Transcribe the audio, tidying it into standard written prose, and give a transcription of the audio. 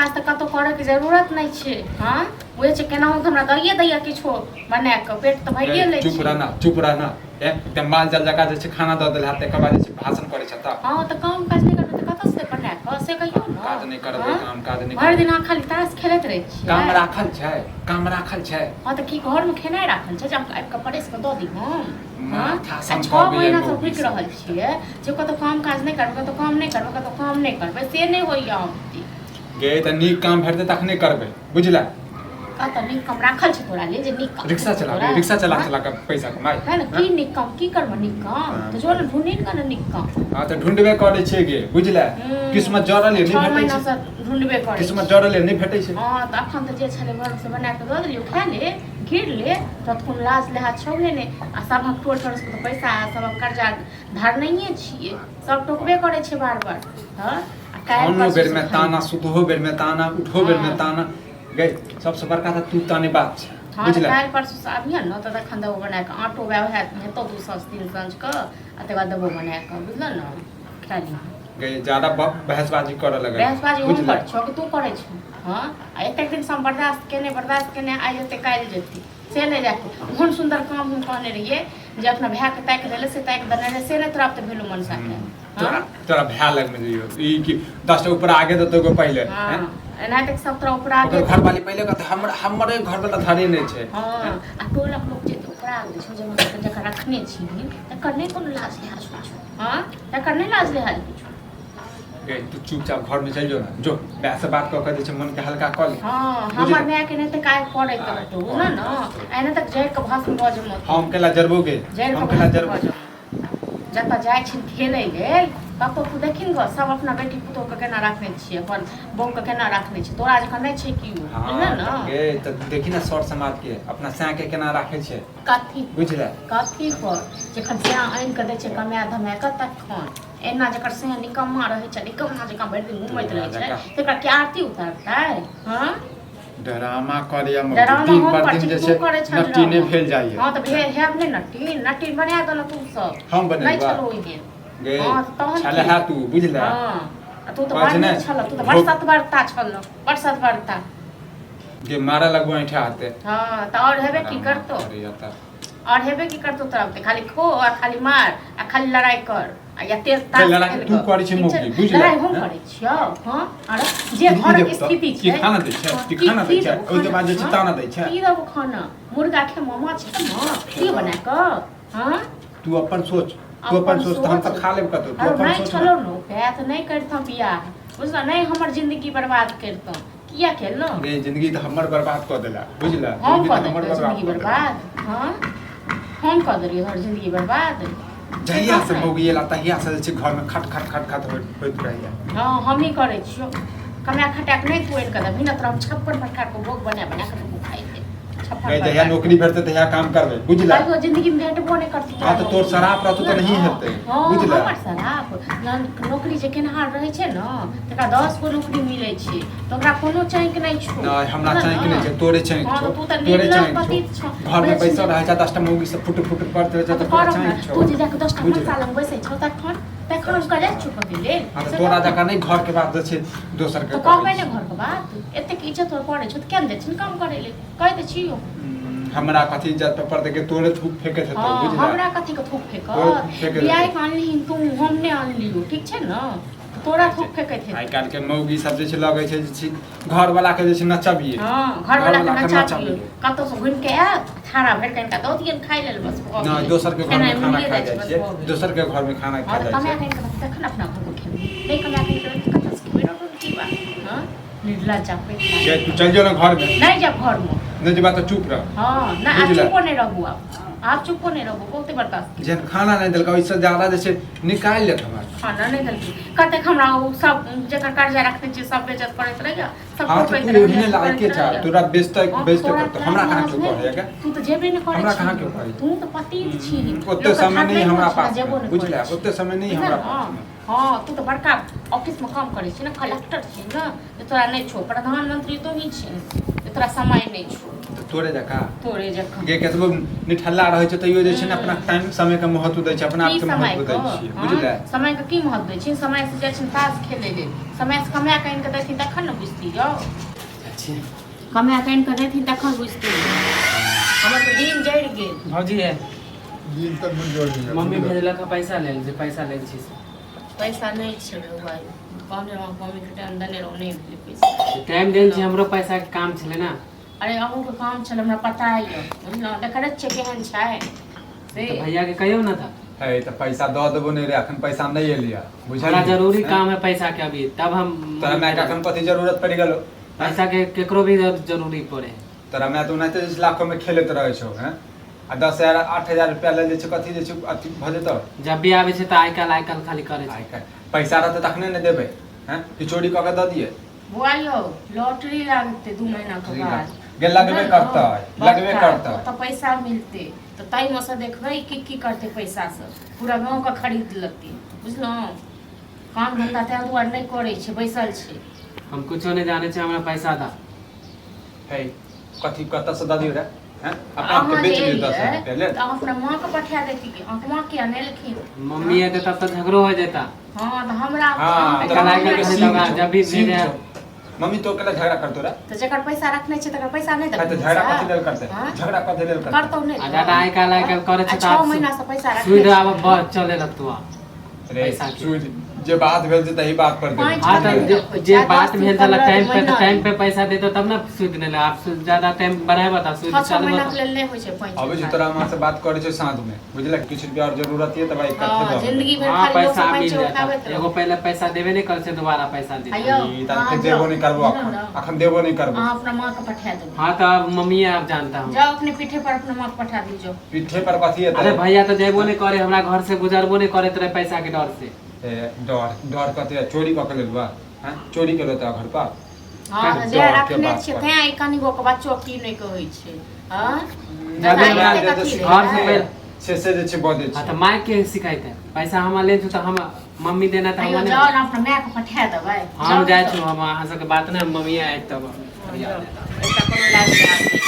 काज त कतो करे के जरूरत नहीं छे। हां ओए छे केना हो हमरा दइए दैया किछो बना के पेट त भरिए ले चुप रहना ते माल जल जका जे खाना द देल हाते के बाद जे भाषण करे छ त हां त काम काज नहीं करबे त कत से बना के से कहियो न काज नहीं करबे काम काज नहीं भर दिन खाली ताश खेलत रहे छी। काम राखल छै हां त की घर में खेनाई राखल छै जे हम आब के परेश के द दी हम। हां था 6 महीना से रुक रहल छिए जे कतो काम काज नहीं करबे कतो काम नहीं करबे कतो काम नहीं करबे से नहीं होइया हम गे त नीक काम भेटते तखने करबे बुझला का त नीक काम राखल छै तोरा ले जे नीक काम रिक्शा चला के पैसा कमाई है ना की नीक काम की करबो नीक काम तो जो ढूंढी न नीक काम। हां त ढूंढबे करे छै गे बुझला किस्मत जरल नहीं भेटै छै 6 महीना से ढूंढबे करे किस्मत जरल नहीं भेटै छै। हां त अखन त जे छले घर से बना के द दिलियो खा ले गिर ले ततखुन लाज ले हाथ छोड़े ने आ सबक टोल टोल से पैसा सबक कर्जा धार नहीं छिए सब टोकबे करे छै बार-बार। हां खानो बेर में ताना सुतहो बेर में ताना उठो बेर में ताना गई सबसे बड़का त तू ताने बात छै बुझला। काल परसों से आबिया न त तखन दबो बना के आटो व्याव है तो 203 सांझ के आ ते बाद दबो बना के बुझल न खाली गई ज्यादा बहसबाजी करे लगे बहसबाजी हम कर छो कि तू करे छ। हां आ एक दिन से बर्दाश्त केने आ जते काल जेती से ले जाके बहुत सुंदर काम हम कहने रहिए जे अपना भैया के ताक देले से ताक देने रे से ने तोरा त भेलु मनसा के तोरा भैया लग में जइयो ई कि 10 टा ऊपर आगे दतो को पहले हां एना तक सब तोरा ऊपर आगे घर वाली पहले कहते हमरे घर वाला धरे नहीं छै। हां आ टोला लोग जे ऊपर आगे छो जे मतलब जका रखने छी तकर नहीं कोनो लाज ले हाल छो। हां तकर नहीं लाज ले हाल छो गई तू चुपचाप घर में चल जो ना जो ऐसे बात कह के मन के हल्का कर ले। हां हमर नया के नहीं त काय पड़े तो ना एना तक जय के भाषण बजे मत हम केला जरबोगे हम केला जरबो जता जाय छी खेले गेल कतो तू देखिन ग सब अपना बेटी पुतो के केना राखने छी अपन बहू के केना राखने छी तोरा जखन नहीं छै की बुझल न गे त देखि ना सर समाज के अपना सा के केना राखे छै कथी बुझला कथी पर जखन से आइन के दे छै कमाय धमाय क तखन एना जकर से निकम्मा रहे छै निकम्मा जका भरि दिन घुमैत रहे छै तेकरा के आरती उतारतै। हां ड्रामा करिया म दिन पर दिन जैसे नटी ने फैल जाइए। हां त भेल है अपने नटी बना दल तू सब हम बने नहीं चलो इने गे चले है तू बुझला। हां तू तो बात नहीं छल तू तो बरसात बरता छल बरसात बरता गे मारा लगबो ऐठा आते। हां त और हेबे की करतो और हेबे की करतो तोरा खाली खो और खाली मार आ खाली लड़ाई कर आ या तेज तास लड़ाई तू करै छै मौकी बुझला लड़ाई हम करै छियो। हां अरे जे घर के स्थिति छै की खाना दै छै ओइ के बाद जे छै ताना दै छै की दबो खाना मुर्गा खे माछ खे की बना क। हां तू अपन सोच त हम त खा लेब कतो तू अपन सोच चलो न पे त नहीं करथम बियाह बुझला नहीं हमर जिंदगी बर्बाद करतम किया केलो गे जिंदगी त हमर बर्बाद क देला बुझला हम क हमर जिंदगी बर्बाद। हां हम क देलिए हर जिंदगी बर्बाद जहिया से हो गेला तहिया से जे घर में खट खट होइत रहैया। हां हम ही करै छियो कमाय खटा के नहीं कोइन कर बिना तरह 56 प्रकार के भोग बना के खाइ दे गई जहिया नौकरी भेटते तहिया काम करबे बुझला तो जिंदगी में भेटबो नहीं करती। हां तो तोर शराब रहतो त नहीं हेतै बुझला हमर शराब नौकरी जे केनहार रहै छै न तकरा 10 गो नौकरी मिलै छै त ओकरा कोनो चाहि के नहीं छो नहीं हमरा चाहि के नहीं छै तोरे चाहि छो तू त तोरे निर्लज छो घर में पैसा रहै छै 10 टा मौगी से फुट पड़ते रहै छै त तोरा चाहि छो तू जे जाके 10 टा पैसा लंग बैसै छौ तखन हम करे छु कथि ले तोरा जका नहीं घर के बात जे छै दोसर के तो कहबै ने घर के बात एते के इज्जत तोर पड़े छ त केन दे छिन काम करे ले कह दे छियो हमरा कथि इज्जत पर दे के तोरे थूक फेके छै बुझला हमरा कथि के थूक फेक बियाह के आनली तू हमने आनलियो ठीक छै न तोरा थूक फेकै थे आइ काल के मौगी सब जे छै लगै छै जे घर वाला के जे छै नचबिए। हां घर वाला के नचबिए कतो से घुम के आ थारा भर के दो दिन खाइ लेल बस नहीं दोसर के घर में खाना खा जाय छै दोसर के घर में खाना खा जाय छै कमाय के तखन अपना घर में खेबे नहीं कमाय के कतो से खेबे न की बा। हां निर्लज पे ये तू चल जो ना घर में नहीं जा घर में नहीं जब तो चुप रह। हां ना आप चुप नहीं रहू आप चुप नहीं रहू बहुते बर्दाश्त जेन खाना नहीं देलका ओइसे ज्यादा जैसे निकाल लेत हमर खाना नहीं देलकी कते हमरा सब जेकर कर्जा रखते छी सब बेइज्जत करत रहैया सब हां तो तू ओहने लायके था तोरा बेइज्जत करत हमरा कहां क्यों कहेगा तू तो जेबे नहीं करे हमरा कहां क्यों कहे तू तो पति छी ओते समय नहीं हमरा पास बुझला ओते समय नहीं हमरा पास। हां तू तो बड़का ऑफिस में काम करे छी ना कलेक्टर छी ना तोरा नहीं छो प्रधानमंत्री तो ही छी तोरा समय नहीं छो तो तोरे जका तोरे जखन गे केतबो निठल्ला रहै छै तैयो जे छै ने अपना टाइम समय के महत्व दै छै, अपना आप की के समय महत्व दै को छै, बुझले? समय के की महत्व दै छै? समय से जाइ छै ताश खेले ले, समय से कमाय के आनि के देथिन तखन न बुझती यौ। अच्छे कमाय के आनि के देथिन तखन बुझती। हमर तो दिन जरि गेल। भौजी है दिन तक मन जोड़ दिया मम्मी भेजलक है पैसा ले जे पैसा ले छी से पैसा नहीं छै रे भाई, कहने रहो मम्मी के टाइम देने रहो नहीं भेले पैसा। टाइम देन छी, हमरो पैसा के काम छले ना। अरे अहूँ के काम छल हमरा पता है, बुझलौं? देखै छै केहन छै से। तो भैया के कहियो ना था है त पैसा द देबो नहीं रे, अखन पैसा नहीं एलिया, बुझल? बड़ा जरूरी काम है पैसा के अभी, तब हम तोरा मैं का अखन कथि जरूरत पड़ गेलो? पैसा के केकरो भी जरूरी पड़े। तोरा मैं तो उन्नैते लाखों में खेलत रहै छौ, हैं? आ 10,000 8,000 रुपया ले ले छै, कथि जे छै अथि भ जेतौ? जब भी आवे छै त आइ काल खाली करे आइ छै। काल्हि पैसा रहतै तखने ने देबै, हैं? कि चोरी कऽ के दऽ दिए? बुआ यौ लॉटरी लागते 2 महीना के बाद, गे लगबे करतै, लगबे करतै। तो पैसा मिलते तो ताई में से देखबै की करते पैसा से, पूरा गांव का खरीद लेते, बुझलौं? काम धंधा ते दुआर नहीं करे छै, बैसल छै। हम कुछो नहीं जाने छै, हमरा पैसा दा। है कथि कतऽ से दऽ दियौ रे? हैं? अपना के बेच दियौ 10,000 रुपया ले। तो अपना माँ के पठा देती कि माँ किया नहीं लिखी? मम्मी है तब तो झगड़ो हो जाता। हाँ तो हमरा हाँ, तो कल के सीख दौरान छौ, जब भी सीख भेजे छौ। मम्मी तो केला झगड़ा करतो रे? तो जकर पैसा रखने छै तकर पैसा नहीं है देबै? तो झगड़ा कथि लेल करतै? हाँ? झगड़ा कथि लेल करतै? करतौ नहीं आ ज्यादा आइ काल करे छै 6 महीना से पैसा रखने सुविधा छै। अब बहुत चले लगतो। रे पैसा के। सूझ जे बात भेल छै तही बात पर दे। पाँच हाँ तो जे बात भेल छला टाइम पे महीना टाइम पे पैसा देतो तब ना सूद ने आप ज्यादा टाइम बढ़ाए बता सूद 6 चालू महीना बता। के लेल नहीं होय छै पाँच। अबे जो तोरा मां से बात करे छै साँझ में, बुझले? किछ रुपया और जरूरत है त भाई हाँ, इकट्ठे दो। जिंदगी भर हाँ खाली लोग पैसा से मिल पैसे जाता, उठाबैत रहो। एगो पहले पैसा देवे नहीं कर से दोबारा पैसा दे। आइयो। ई त फिर देबो नहीं करबो अखन, अखन देबो नहीं करबो। हाँ अपना माँ के पठा दो। हाँ तो अब मम्मी आप जानता हूँ। जाओ अपने पीठे पर अपना माँ के पठा दीजिए। पीठे पर कथि है? अरे भैया तो जेबो नहीं करे, हमरा घर से गुजरबो नहीं करे तेरे पैसा के डर से। डर कथि है? चोरी कऽ के लेलुआ? हैं? चोरी केलो त घर पर? हाँ डर जे के रखने बात छै पर। तें कनी गो के बच्चो की नहीं कहै छै। हां ज्यादा दादा ज्यादा ये कथी घर से रे? पहले से जे छै बदे हाँ छै। तो माइक के शिकायत है, पैसा हम ले तो हम मम्मी देना तो आइयो हम जाओ ना अपना माँ के पठा देबै। हम जाए छु, हम अहाँ सबके बात ना मम्मी आए तब ऐसा कोनो लाज नहीं।